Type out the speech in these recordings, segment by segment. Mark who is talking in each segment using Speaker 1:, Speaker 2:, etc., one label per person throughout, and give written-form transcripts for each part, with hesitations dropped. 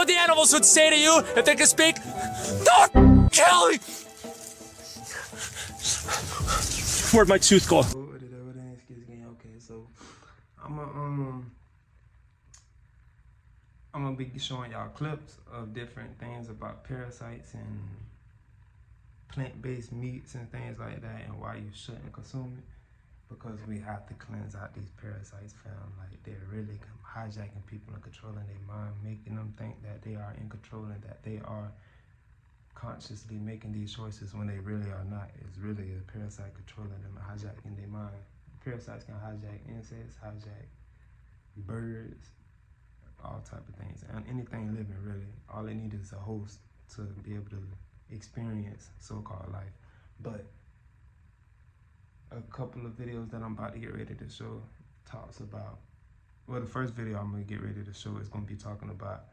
Speaker 1: what the animals would say to you if they could speak? Don't kill me! Where'd my tooth go?
Speaker 2: Okay, so I'm gonna be showing y'all clips of different things about parasites and plant-based meats and things like that, and why you shouldn't consume it, because we have to cleanse out these parasites, fam. Like, they're really hijacking people and controlling their mind, making them think that they are in control and that they are consciously making these choices when they really are not. It's really a parasite controlling them and hijacking their mind. Parasites can hijack insects, hijack birds, all type of things, and anything living, really. All they need is a host to be able to experience so-called life. But a couple of videos that I'm about to get ready to show talks about, well, the first video I'm gonna get ready to show is gonna be talking about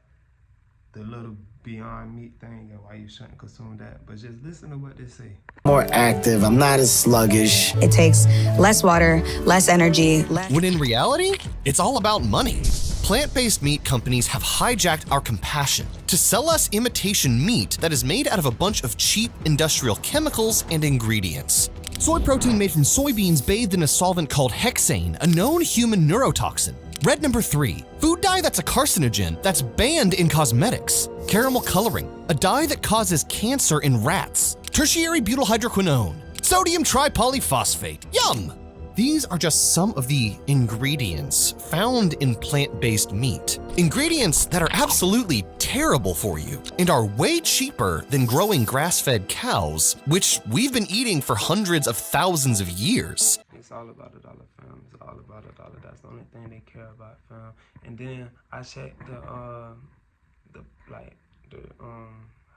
Speaker 2: the little Beyond Meat thing and why you shouldn't consume that. But just listen to what they say.
Speaker 3: More active, I'm not as sluggish.
Speaker 4: It takes less water, less energy.
Speaker 5: When in reality, it's all about money. Plant-based meat companies have hijacked our compassion to sell us imitation meat that is made out of a bunch of cheap industrial chemicals and ingredients. Soy protein made from soybeans bathed in a solvent called hexane, a known human neurotoxin. Red number 3, food dye that's a carcinogen that's banned in cosmetics. Caramel coloring, a dye that causes cancer in rats. Tertiary butyl hydroquinone, sodium tripolyphosphate, yum! These are just some of the ingredients found in plant-based meat. Ingredients that are absolutely terrible for you and are way cheaper than growing grass-fed cows, which we've been eating for hundreds of thousands of years.
Speaker 2: It's all about a dollar, fam. It's all about a dollar. That's the only thing they care about, fam. And then I checked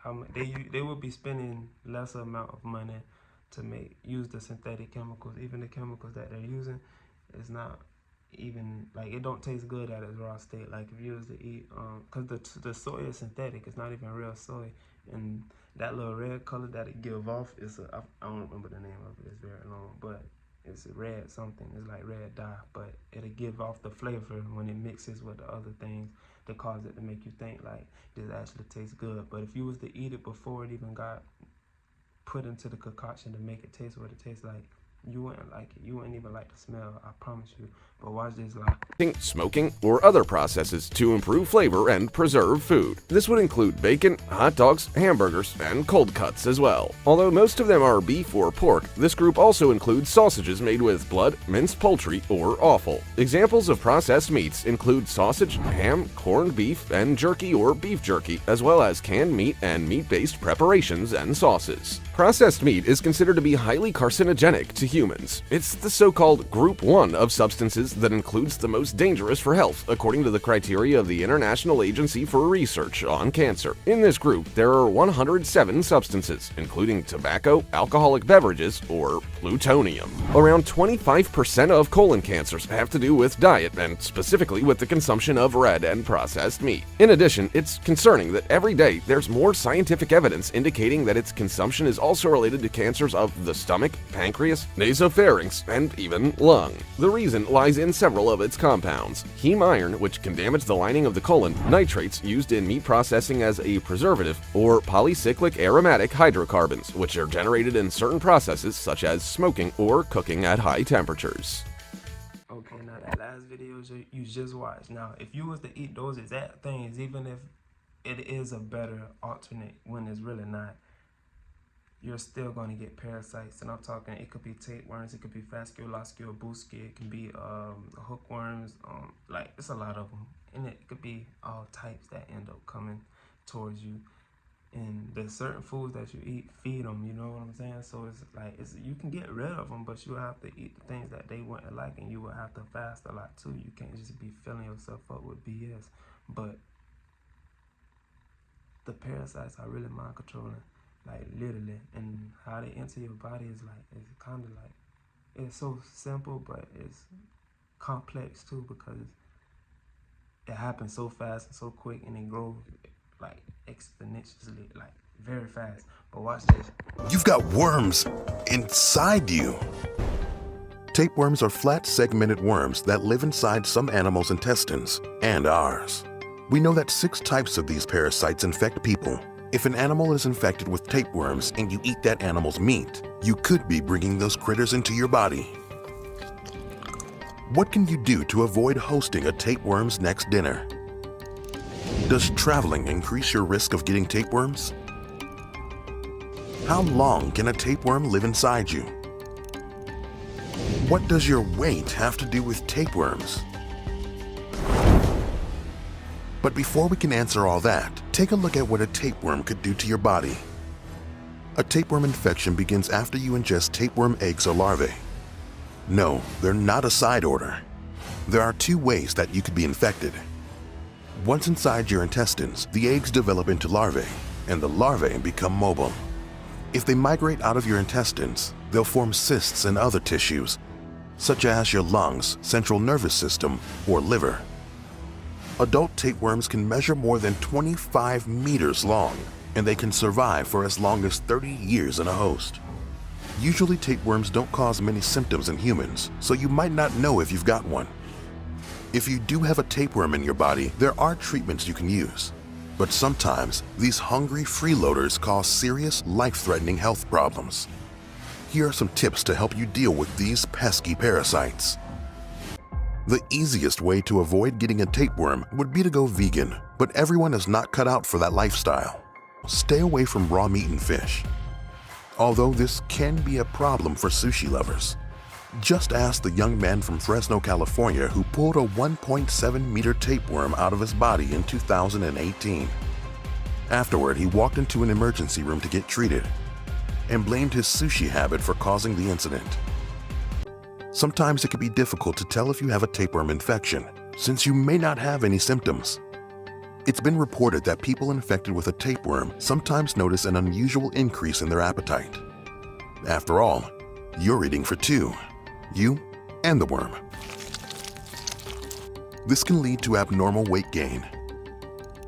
Speaker 2: how much they would be spending lesser amount of money to use the synthetic chemicals. Even the chemicals that they're using is not even, like, it don't taste good at its raw state. Like, if you was to eat, cause the soy is synthetic, it's not even real soy, and that little red color that it give off is I don't remember the name of it, it's very long, but it's red something, it's like red dye, but it'll give off the flavor when it mixes with the other things that cause it to make you think like this actually tastes good. But if you was to eat it before it even got put into the concoction to make it taste what it tastes like, you wouldn't like it. You wouldn't even like the smell, I promise you. But watch this, like,
Speaker 6: smoking, or other processes to improve flavor and preserve food. This would include bacon, hot dogs, hamburgers, and cold cuts as well. Although most of them are beef or pork, this group also includes sausages made with blood, minced poultry, or offal. Examples of processed meats include sausage, ham, corned beef, and jerky or beef jerky, as well as canned meat and meat-based preparations and sauces. Processed meat is considered to be highly carcinogenic to humans. It's the so-called Group 1 of substances that includes the most dangerous for health, according to the criteria of the International Agency for Research on Cancer. In this group, there are 107 substances, including tobacco, alcoholic beverages, or plutonium. Around 25% of colon cancers have to do with diet, and specifically with the consumption of red and processed meat. In addition, it's concerning that every day there's more scientific evidence indicating that its consumption is also related to cancers of the stomach, pancreas, nasopharynx, and even lung. The reason lies in several of its compounds. Heme iron, which can damage the lining of the colon, nitrates used in meat processing as a preservative, or polycyclic aromatic hydrocarbons, which are generated in certain processes such as smoking or cooking at high temperatures.
Speaker 2: Okay, now that last video you just watched. Now, if you was to eat those exact things, even if it is a better alternate when it's really not, you're still going to get parasites. And I'm talking, it could be tapeworms, it could be fasciculoscule buski, it can be hookworms, like, it's a lot of them. And it could be all types that end up coming towards you. And there's certain foods that you eat, feed them, you know what I'm saying? So it's like, you can get rid of them, but you have to eat the things that they wouldn't like, and you will have to fast a lot too. You can't just be filling yourself up with BS. But the parasites are really mind controlling. Like, literally, and how they enter your body is like, it's kind of like, it's so simple, but it's complex too, because it happens so fast and so quick, and it grows like exponentially, like very fast. But watch this.
Speaker 7: You've got worms inside you. Tapeworms are flat, segmented worms that live inside some animals' intestines and ours. We know that 6 types of these parasites infect people. If an animal is infected with tapeworms and you eat that animal's meat, you could be bringing those critters into your body. What can you do to avoid hosting a tapeworm's next dinner? Does traveling increase your risk of getting tapeworms? How long can a tapeworm live inside you? What does your weight have to do with tapeworms? But before we can answer all that, take a look at what a tapeworm could do to your body. A tapeworm infection begins after you ingest tapeworm eggs or larvae. No, they're not a side order. There are 2 ways that you could be infected. Once inside your intestines, the eggs develop into larvae, and the larvae become mobile. If they migrate out of your intestines, they'll form cysts in other tissues, such as your lungs, central nervous system, or liver. Adult tapeworms can measure more than 25 meters long, and they can survive for as long as 30 years in a host. Usually tapeworms don't cause many symptoms in humans, so you might not know if you've got one. If you do have a tapeworm in your body, there are treatments you can use. But sometimes, these hungry freeloaders cause serious, life-threatening health problems. Here are some tips to help you deal with these pesky parasites. The easiest way to avoid getting a tapeworm would be to go vegan, but everyone is not cut out for that lifestyle. Stay away from raw meat and fish. Although this can be a problem for sushi lovers. Just ask the young man from Fresno, California who pulled a 1.7-meter tapeworm out of his body in 2018. Afterward, he walked into an emergency room to get treated and blamed his sushi habit for causing the incident. Sometimes it can be difficult to tell if you have a tapeworm infection, since you may not have any symptoms. It's been reported that people infected with a tapeworm sometimes notice an unusual increase in their appetite. After all, you're eating for 2, you and the worm. This can lead to abnormal weight gain.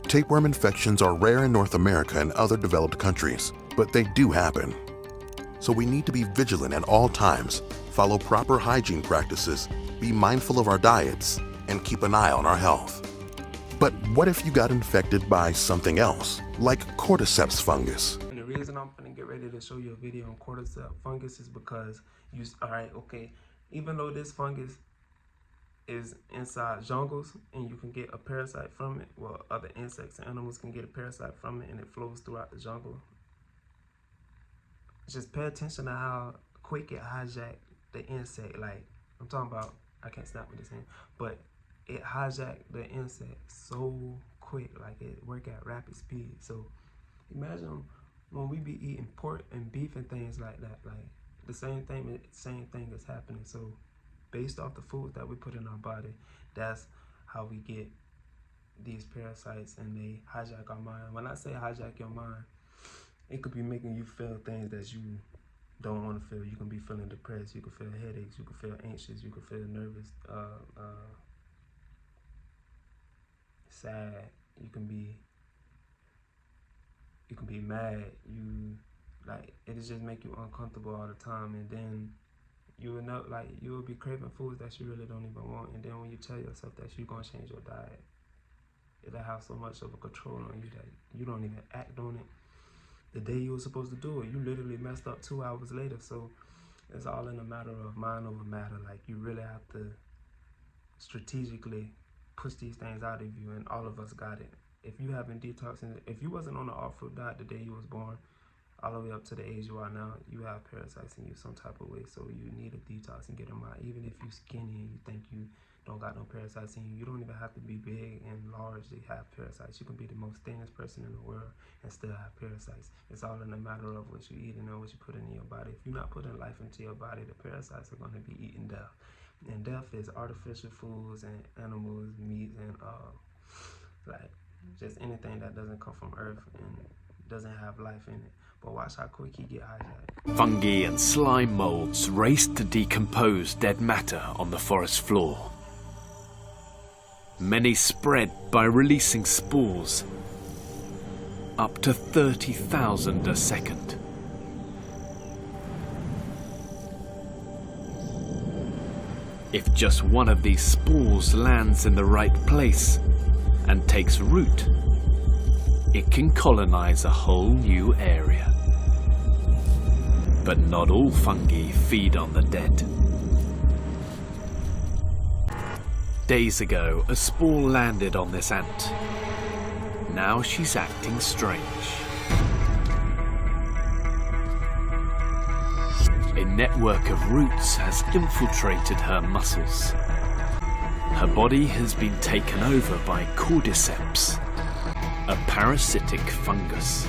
Speaker 7: Tapeworm infections are rare in North America and other developed countries, but they do happen. So we need to be vigilant at all times, follow proper hygiene practices, be mindful of our diets, and keep an eye on our health. But what if you got infected by something else, like cordyceps fungus?
Speaker 2: And the reason I'm gonna get ready to show you a video on cordyceps fungus is because even though this fungus is inside jungles and you can get a parasite from it, well, other insects and animals can get a parasite from it and it flows throughout the jungle. Just pay attention to how quick it hijacked the insect. Like, I'm talking about, I can't snap with this hand, but it hijacked the insect so quick, like it worked at rapid speed. So imagine when we be eating pork and beef and things like that, like the same thing is happening. So based off the food that we put in our body, that's how we get these parasites, and they hijack our mind. When I say hijack your mind, it could be making you feel things that you don't want to feel. You can be feeling depressed, you can feel headaches, you can feel anxious, you can feel nervous, sad, you can be mad, it'll just make you uncomfortable all the time, and then you will know, like, you will be craving foods that you really don't even want, and then when you tell yourself that you're gonna change your diet, it'll have so much of a control on you that you don't even act on it. The day you were supposed to do it, you literally messed up 2 hours later. So it's all in a matter of mind over matter. Like, you really have to strategically push these things out of you, and all of us got it. If you haven't detoxed, if you wasn't on the off-road diet the day you was born, all the way up to the age you are now, you have parasites in you some type of way. So you need a detox and get them out. Even if you skinny and you think you don't got no parasites in you, you don't even have to be big and large to have parasites. You can be the most thinnest person in the world and still have parasites. It's all in a matter of what you eat and what you put in your body. If you're not putting life into your body, the parasites are going to be eating death. And death is artificial foods and animals, meat, and like just anything that doesn't come from earth and doesn't have life in it. But watch how quick he get hijacked.
Speaker 1: Fungi and slime molds race to decompose dead matter on the forest floor. Many spread by releasing spores, up to 30,000 a second. If just one of these spores lands in the right place, and takes root, it can colonize a whole new area. But not all fungi feed on the dead. Days ago, a spore landed on this ant. Now she's acting strange. A network of roots has infiltrated her muscles. Her body has been taken over by cordyceps, a parasitic fungus.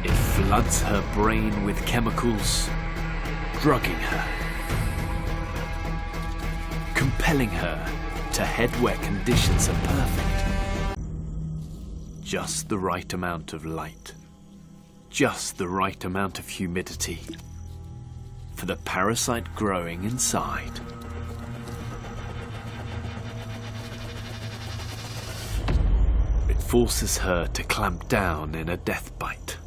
Speaker 1: It floods her brain with chemicals, drugging her, compelling her to head where conditions are perfect. Just the right amount of light, just the right amount of humidity for the parasite growing inside. It forces her to clamp down in a death bite,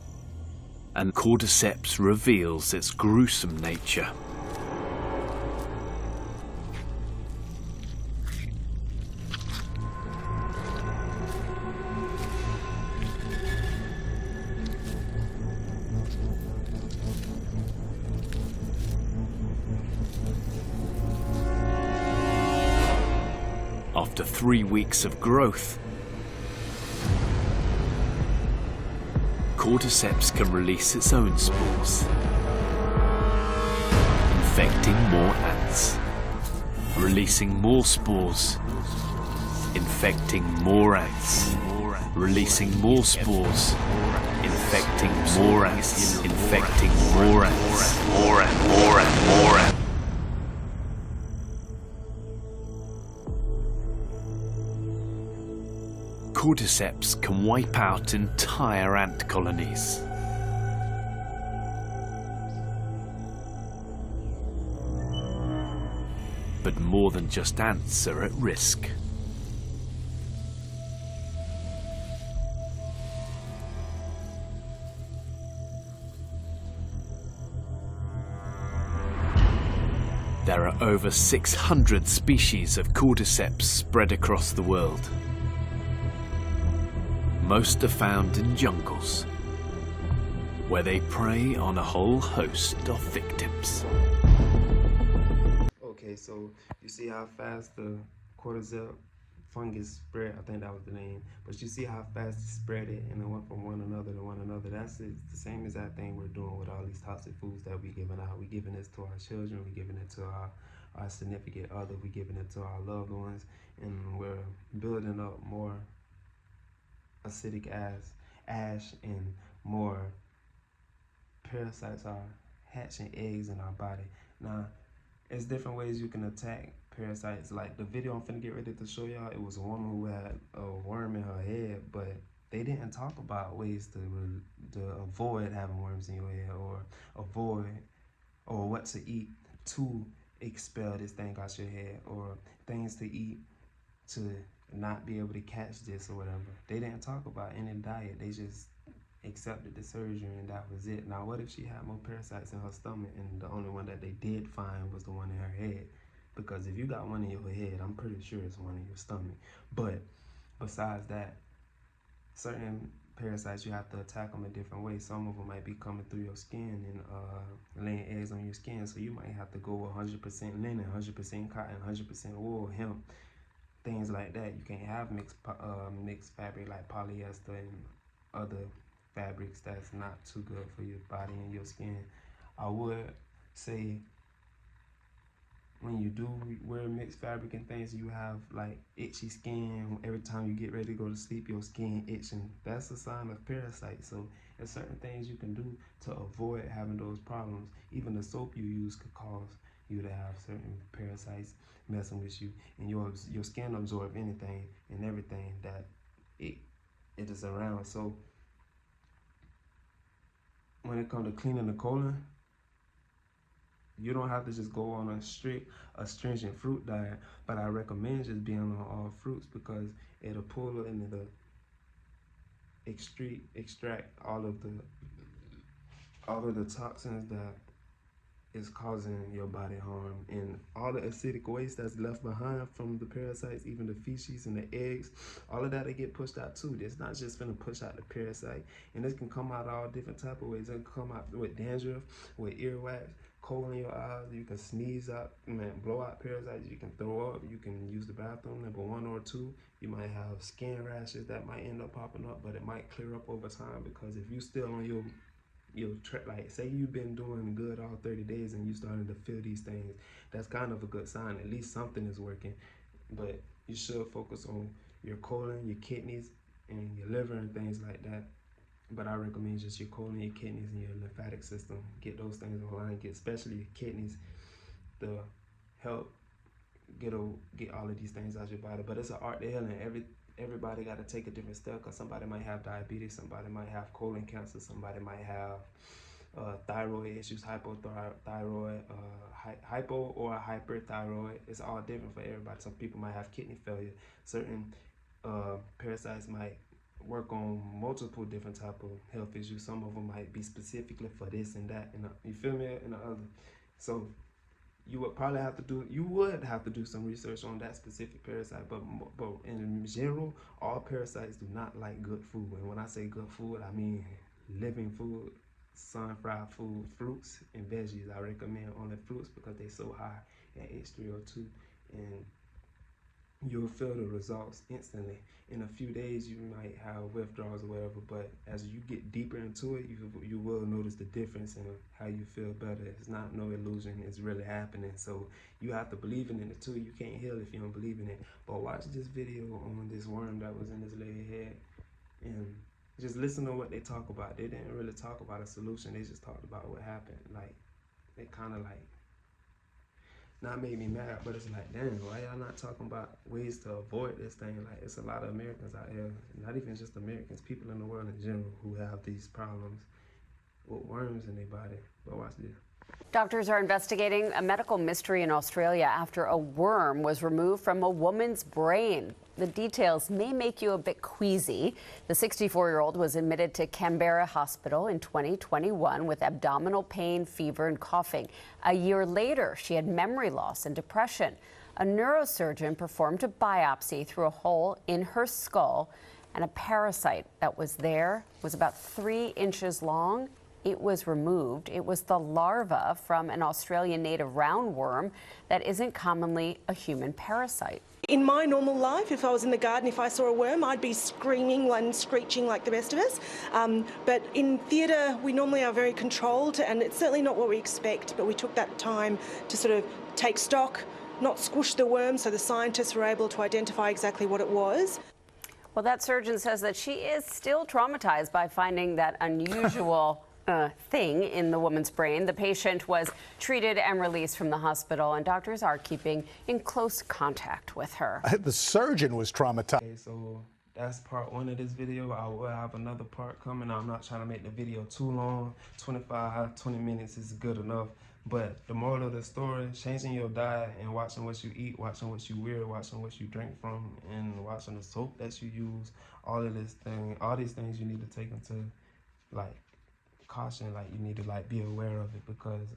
Speaker 1: and cordyceps reveals its gruesome nature. After 3 weeks of growth, cordyceps can release its own spores, infecting more ants, releasing more spores, infecting more ants, releasing more spores, infecting more ants, infecting more ants, more and more and more ants. Cordyceps can wipe out entire ant colonies. But more than just ants are at risk. There are over 600 species of cordyceps spread across the world. Most are found in jungles, where they prey on a whole host of victims.
Speaker 2: Okay, so you see how fast the cordyceps fungus spread? I think that was the name. But you see how fast it spread it and it went from one another to one another. That's the same exact thing we're doing with all these toxic foods that we're giving out. We're giving this to our children, we're giving it to our significant other, we're giving it to our loved ones, and we're building up more acidic ash and more parasites are hatching eggs in our body. Now, there's different ways you can attack parasites. Like the video I'm finna get ready to show y'all, it was a woman who had a worm in her head, but they didn't talk about ways to avoid having worms in your head, or avoid, or what to eat to expel this thing out your head, or things to eat to not be able to catch this or whatever. They didn't talk about any diet. They just accepted the surgery and that was it. Now, what if she had more parasites in her stomach and the only one that they did find was the one in her head? Because if you got one in your head, I'm pretty sure it's one in your stomach. But besides that, certain parasites, you have to attack them a different way. Some of them might be coming through your skin and laying eggs on your skin, so you might have to go 100% linen, 100% cotton, 100% wool, hemp, things like that. You can't have mixed fabric like polyester and other fabrics that's not too good for your body and your skin. I would say when you do wear mixed fabric and things, you have like itchy skin. Every time you get ready to go to sleep, your skin itching. That's a sign of parasites. So there's certain things you can do to avoid having those problems. Even the soap you use could cause you to have certain parasites messing with you, and your skin absorb anything and everything that it is around. So when it comes to cleaning the colon, you don't have to just go on a stringent fruit diet, but I recommend just being on all fruits because it'll pull it and it'll extract all of the toxins that is causing your body harm, and all the acidic waste that's left behind from the parasites, even the feces and the eggs, all of that, they get pushed out too. It's not just gonna push out the parasite, and this can come out all different type of ways. It can come out with dandruff, with earwax, cold in your eyes. You can sneeze out, blow out parasites. You can throw up. You can use the bathroom, number 1 or 2. You might have skin rashes that might end up popping up, but it might clear up over time, because if you still on your like, say you've been doing good all 30 days and you starting to feel these things, that's kind of a good sign. At least something is working. But you should focus on your colon, your kidneys, and your liver and things like that. But I recommend just your colon, your kidneys, and your lymphatic system. Get those things online. Get especially your kidneys to help get all of these things out of your body. But it's an art to healing. Everybody got to take a different step, because somebody might have diabetes, somebody might have colon cancer, somebody might have thyroid issues, hypothyroid, hypo or hyperthyroid. It's all different for everybody. Some people might have kidney failure. Certain parasites might work on multiple different type of health issues. Some of them might be specifically for this and that, and you feel me, and the other. So you would probably have to do some research on that specific parasite, but in general, all parasites do not like good food. And when I say good food, I mean living food, sun-fried food, fruits and veggies. I recommend only fruits because they're so high at H3O2, and you'll feel the results instantly. In a few days, you might have withdrawals or whatever, but as you get deeper into it, you will notice the difference in how you feel better. It's not no illusion, it's really happening. So you have to believe in it too. You can't heal if you don't believe in it. But watch this video on this worm that was in this lady's head, and just listen to what they talk about. They didn't really talk about a solution, they just talked about what happened. Like, it kind of like, not made me mad, but it's like, damn, why y'all not talking about ways to avoid this thing? Like, it's a lot of Americans out here, not even just Americans, people in the world in general, who have these problems with worms in their body. But watch this.
Speaker 8: Doctors are investigating a medical mystery in Australia after a worm was removed from a woman's brain. The details may make you a bit queasy. The 64-year-old was admitted to Canberra Hospital in 2021 with abdominal pain, fever, and coughing. A year later, she had memory loss and depression. A neurosurgeon performed a biopsy through a hole in her skull, and a parasite that was there was about 3 inches long. It was removed. It was the larva from an Australian native roundworm that isn't commonly a human parasite.
Speaker 9: In my normal life, if I was in the garden, if I saw a worm, I'd be screaming and screeching like the rest of us. But in theatre, we normally are very controlled, and it's certainly not what we expect, but we took that time to sort of take stock, not squish the worm, so the scientists were able to identify exactly what it was.
Speaker 8: Well, that surgeon says that she is still traumatized by finding that unusual thing in the woman's brain. The patient was treated and released from the hospital, and doctors are keeping in close contact with her.
Speaker 10: The surgeon was traumatized.
Speaker 2: Okay, so that's part 1 of this video. I will have another part coming. I'm not trying to make the video too long. 20 minutes is good enough. But the moral of the story, changing your diet and watching what you eat, watching what you wear, watching what you drink from, and watching the soap that you use, all these things you need to take into, like, caution. Like, you need to, like, be aware of it, because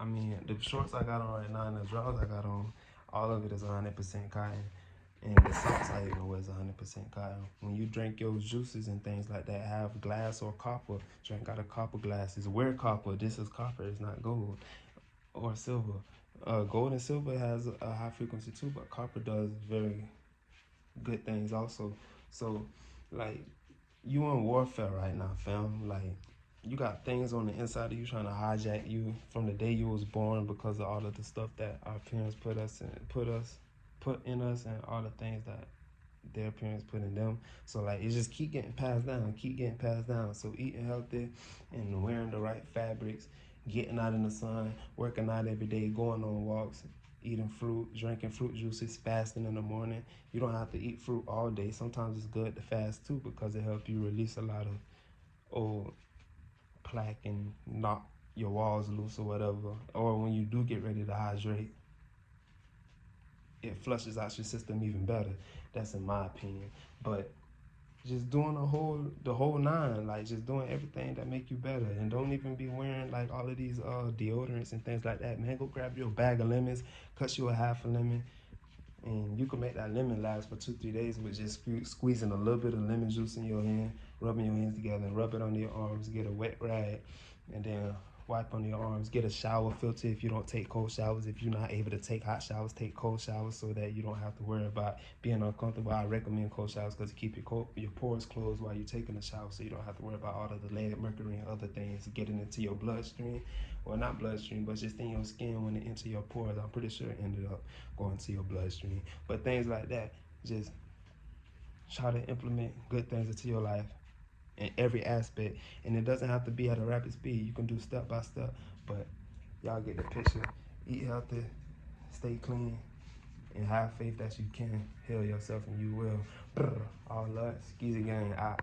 Speaker 2: I mean, the shorts I got on right now and the drawers I got on, all of it is 100% cotton, and the socks I even wear is 100% cotton. When you drink your juices and things like that, have glass or copper. Drink out of copper glasses. Wear copper. This is copper. It's not gold or silver. Gold and silver has a high frequency too, but copper does very good things also. So, like, you in warfare right now, fam. Like, you got things on the inside of you trying to hijack you from the day you was born, because of all of the stuff that our parents put in us, and all the things that their parents put in them. So, like, it just keep getting passed down. So eating healthy and wearing the right fabrics, getting out in the sun, working out every day, going on walks, eating fruit, drinking fruit juices, fasting in the morning. You don't have to eat fruit all day. Sometimes it's good to fast too, because it helps you release a lot of old plaque and knock your walls loose or whatever. Or when you do get ready to hydrate, it flushes out your system even better. That's in my opinion. But just doing the whole nine, like just doing everything that make you better. And don't even be wearing like all of these deodorants and things like that, man. Go grab you a bag of lemons, cut you a half a lemon, and you can make that lemon last for 2-3 days with just squeezing a little bit of lemon juice in your hand, rubbing your hands together, and rub it on your arms. Get a wet rag, and then wipe on your arms. Get a shower filter if you don't take cold showers. If you're not able to take hot showers, take cold showers so that you don't have to worry about being uncomfortable. I recommend cold showers because it keep your pores closed while you're taking a shower, so you don't have to worry about all of the lead, mercury, and other things getting into your bloodstream. Well, not bloodstream, but just in your skin when it enter your pores. I'm pretty sure it ended up going to your bloodstream. But things like that, just try to implement good things into your life in every aspect. And it doesn't have to be at a rapid speed. You can do step by step, but y'all get the picture. Eat healthy, stay clean, and have faith that you can heal yourself, and you will. All love, Skeezy Gang out.